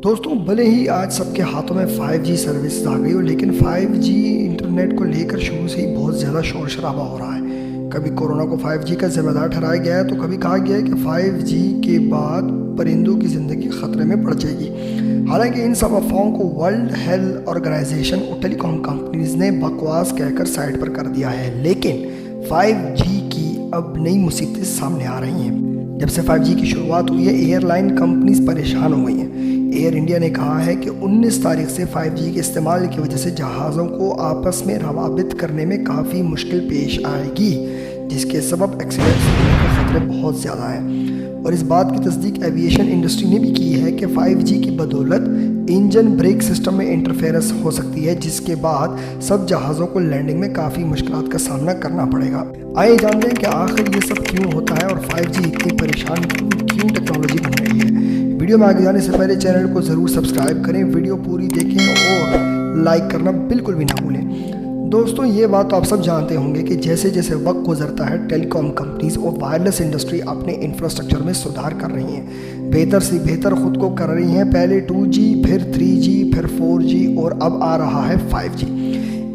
دوستوں بھلے ہی آج سب کے ہاتھوں میں 5G سروس آ گئی ہو، لیکن 5G انٹرنیٹ کو لے کر شروع سے ہی بہت زیادہ شور شرابہ ہو رہا ہے۔ کبھی کورونا کو 5G کا ذمہ دار ٹھہرایا گیا ہے، تو کبھی کہا گیا ہے کہ 5G کے بعد پرندوں کی زندگی خطرے میں پڑ جائے گی۔ حالانکہ ان سب افواہوں کو ورلڈ ہیلتھ آرگنائزیشن اور ٹیلی کام کمپنیز نے بکواس کہہ کر سائڈ پر کر دیا ہے، لیکن 5G کی اب نئی مصیبتیں سامنے آ رہی ہیں۔ جب سے 5G کی شروعات ہوئی ہے، ایئر لائن کمپنیز پریشان ہو گئی ہیں۔ ایئر انڈیا نے کہا ہے کہ 19 تاریخ سے 5G کے استعمال کی وجہ سے جہازوں کو آپس میں روابط کرنے میں کافی مشکل پیش آئے گی، جس کے سبب ایکسیڈنٹس ہونے کے خطرے بہت زیادہ ہیں۔ اور اس بات کی تصدیق ایویشن انڈسٹری نے بھی کی ہے کہ 5G کی بدولت انجن بریک سسٹم میں انٹرفیرنس ہو سکتی ہے، جس کے بعد سب جہازوں کو لینڈنگ میں کافی مشکلات کا سامنا کرنا پڑے گا۔ آئیے جانتے ہیں کہ آخر یہ سب کیوں ہوتا ہے اور 5G اتنی پریشان کیوں ٹیکنالوجی بن رہی ہے۔ ویڈیو میں آگے جانے سے پہلے چینل کو ضرور سبسکرائب کریں، ویڈیو پوری دیکھیں اور لائک کرنا بالکل بھی نہ بھولیں۔ دوستوں یہ بات تو آپ سب جانتے ہوں گے کہ جیسے جیسے وقت گزرتا ہے، ٹیلی کام کمپنیز اور وائرلیس انڈسٹری اپنے انفراسٹرکچر میں سدھار کر رہی ہیں، بہتر سے بہتر خود کو کر رہی ہیں۔ پہلے 2G، پھر 3G، پھر 4G اور اب آ رہا ہے 5G۔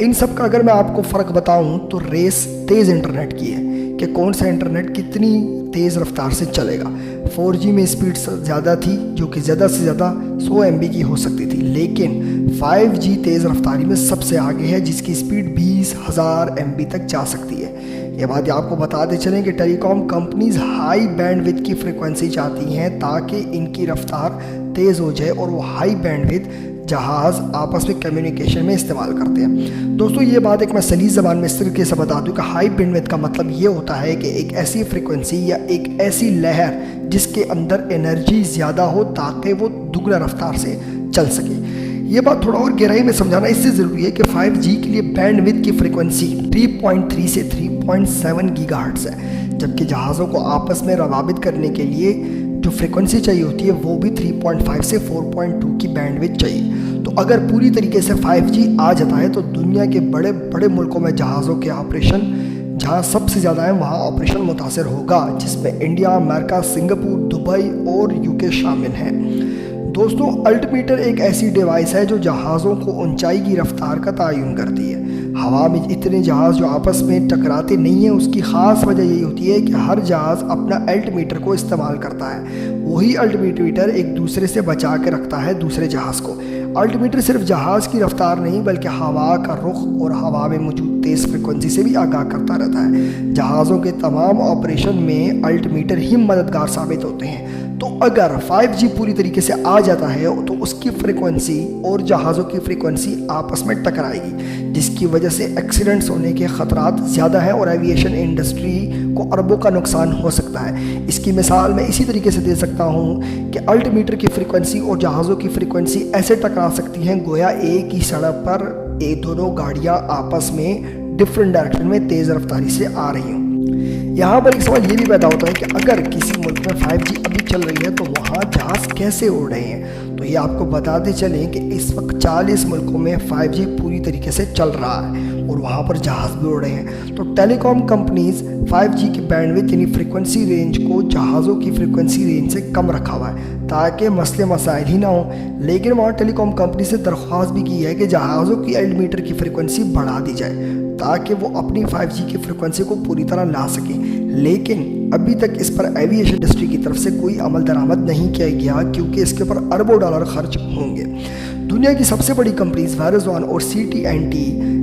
ان سب کا اگر میں آپ کو فرق بتاؤں تو ریس تیز انٹرنیٹ کی ہے کہ کون سا انٹرنیٹ کتنی تیز رفتار سے چلے گا۔ 4G میں اسپیڈ زیادہ تھی، جو کہ زیادہ سے زیادہ 100 MB کی ہو سکتی تھی، لیکن 5G تیز رفتاری میں سب سے آگے ہے، جس کی اسپیڈ 20,000 MB تک جا سکتی ہے۔ یہ بات آپ کو بتاتے چلیں کہ telecom companies high bandwidth کی فریکوینسی چاہتی ہیں تاکہ ان کی رفتار تیز ہو جائے اور وہ ہائی بینڈ وڈتھ جہاز آپس میں کمیونیکیشن میں استعمال کرتے ہیں۔ دوستوں یہ بات ایک میں سلیس زبان میں اس طریقے سے بتا دوں کہ ہائی بینڈ وڈتھ کا مطلب یہ ہوتا ہے کہ ایک ایسی فریکوینسی یا ایک ایسی لہر جس کے اندر انرجی زیادہ ہو تاکہ وہ دگنا رفتار سے چل سکے۔ یہ بات تھوڑا اور گہرائی میں سمجھانا اس سے ضروری ہے کہ 5G کے لیے بینڈ وڈتھ کی فریکوینسی 3.3 سے 3.7 گیگا ہرٹز ہے، جبکہ جہازوں کو آپس میں روابط کرنے کے لیے جو فریکوینسی چاہیے ہوتی ہے وہ بھی 3.5 سے 4.2 کی بینڈ وڈتھ چاہیے۔ تو اگر پوری طریقے سے 5G آ جاتا ہے تو دنیا کے بڑے بڑے ملکوں میں جہازوں کے آپریشن جہاں سب سے زیادہ ہیں وہاں آپریشن متاثر ہوگا، جس میں انڈیا، امریکہ، سنگاپور، دبئی اور UK شامل ہیں۔ دوستوں الٹیمیٹر ایک ایسی ڈیوائس ہے جو جہازوں کو اونچائی کی رفتار کا تعین کرتی ہے۔ ہوا میں اتنے جہاز جو آپس میں ٹکراتے نہیں ہیں، اس کی خاص وجہ یہی ہوتی ہے کہ ہر جہاز اپنا الٹیمیٹر کو استعمال کرتا ہے۔ وہی الٹیمیٹر ایک دوسرے سے بچا کے رکھتا ہے دوسرے جہاز کو۔ الٹیمیٹر صرف جہاز کی رفتار نہیں بلکہ ہوا کا رخ اور ہوا میں موجود تیز فریکوینسی سے بھی آگاہ کرتا رہتا ہے۔ جہازوں کے تمام آپریشن میں الٹیمیٹر ہی مددگار ثابت ہوتے ہیں۔ تو اگر 5G پوری طریقے سے آ جاتا ہے تو اس کی فریکوینسی اور جہازوں کی فریکوینسی آپس میں ٹکرائے گی، جس کی وجہ سے ایکسیڈنٹس ہونے کے خطرات زیادہ ہیں اور ایویشن انڈسٹری کو اربوں کا نقصان ہو سکتا ہے۔ اس کی مثال میں اسی طریقے سے دے سکتا ہوں کہ الٹیمیٹر کی فریکوینسی اور جہازوں کی فریکوینسی ایسے ٹکرا سکتی ہیں گویا ایک ہی سڑک پر دونوں گاڑیاں آپس میں ڈفرینٹ ڈائریکشن میں تیز رفتاری سے آ رہی ہوں۔ یہاں پر ایک سوال یہ بھی پیدا ہوتا ہے کہ اگر کسی ملک میں 5G ابھی چل رہی ہے تو وہاں جہاز کیسے اڑ رہے ہیں؟ تو یہ آپ کو بتاتے چلیں کہ اس وقت 40 ملکوں میں 5G پوری طریقے سے چل رہا ہے اور وہاں پر جہاز بھی اڑ رہے ہیں۔ تو ٹیلی کام کمپنیز 5G کی بینڈ وڈتھ یعنی فریکوینسی رینج کو جہازوں کی فریکوینسی رینج سے کم رکھا ہوا ہے تاکہ مسئلے مسائل ہی نہ ہوں، لیکن وہاں ٹیلی کام کمپنی سے درخواست بھی کی ہے کہ جہازوں کی الٹیمیٹر کی فریکوینسی بڑھا دی جائے تاکہ وہ اپنی 5G کی فریکوینسی کو پوری طرح لا سکیں، لیکن ابھی تک اس پر ایویشن انڈسٹری کی طرف سے کوئی عمل درآمد نہیں کیا گیا کیونکہ اس کے پر اربوں ڈالر خرچ ہوں گے۔ دنیا کی سب سے بڑی کمپنیز ویرازون اور CT&T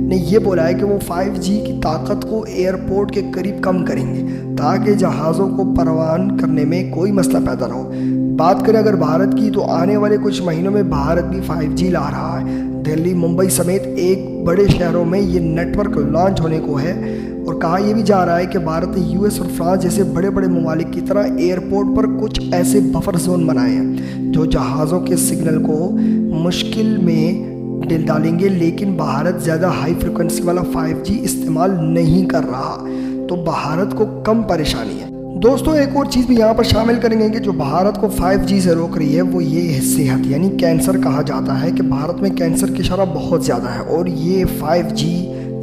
نے یہ بولا ہے کہ وہ 5G کی طاقت کو ایئرپورٹ کے قریب کم کریں گے تاکہ جہازوں کو پروان کرنے میں کوئی مسئلہ پیدا نہ ہو۔ بات کریں اگر بھارت کی تو آنے والے کچھ مہینوں میں بھارت بھی 5G لا رہا ہے۔ دہلی، ممبئی سمیت ایک بڑے شہروں میں یہ نیٹ ورک لانچ ہونے کو ہے اور کہا یہ بھی جا رہا ہے کہ بھارت نے US اور فرانس جیسے بڑے بڑے ممالک کی طرح ایئرپورٹ پر کچھ ایسے بفر زون بنائے ہیں جو جہازوں کے سگنل کو مشکل میں ڈالیں گے، لیکن بھارت زیادہ ہائی فریکوینسی والا 5G استعمال نہیں کر رہا تو بھارت کو کم پریشانی ہے۔ دوستوں ایک اور چیز بھی یہاں پر شامل کریں گے کہ جو بھارت کو 5G سے روک رہی ہے وہ یہ ہے صحت، یعنی کینسر۔ کہا جاتا ہے کہ بھارت میں کینسر کی شرح بہت زیادہ ہے اور یہ 5G